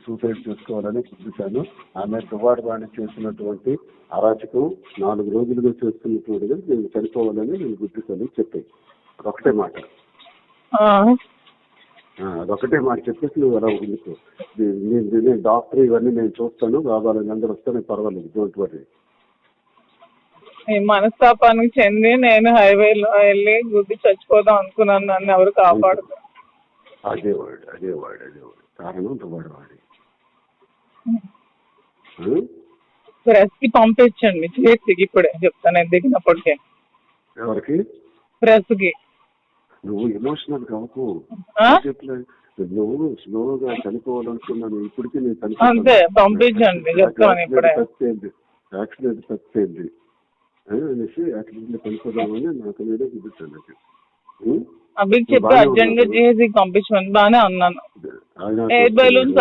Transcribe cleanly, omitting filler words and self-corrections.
Suicide చేసుకోవాలని చూశాను. ఆమె దువ్వాడు వాణి చేస్తున్నటువంటి అరాచకం 4 రోజులుగా చేస్తున్నటువంటిది నేను చనిపోవాలని నేను గుర్తిస్తాను చెప్పాయి. అదొకటే మాట, అదొకటే మాట చెప్పేసి నువ్వు అలా ఉండుకో. నేను డాక్టర్ ఇవన్నీ నేను చూస్తాను, బాబాలని అందరూ వస్తే పర్వాలేదు, డోంట్ వరీ. ఈ మనస్తాపానికి చెంది నేను హైవేలో వెళ్ళి గుద్ది చచ్చిపోదాం అనుకున్నాను, నన్ను ఎవరు కాపాడుతారు. అదే వాడు కారణం దువ్వాడు వాడి. ప్రెస్ కి పంపించండి చేతికి, ఇప్పుడే చెప్తాను నేను దిగినప్పటికే. ఎవరికి? ప్రెస్ కి. నువ్వు ఎమోషనల్ కావు, నువ్వు స్లోగా చనిపోవాలనుకున్నాను, ఇప్పటికీ నేను అంతే పంపించండి చెప్తాను ఇప్పుడే. యాక్సిడెంట్ తప్పింది అనేసి యాక్సిడెంట్ చనిపోదామని నాకు నేనే చూపించాను. అభికి చెప్పి అర్జెంట్ గా చేసి పంపించమని బాగానే అన్నాను. Air balloons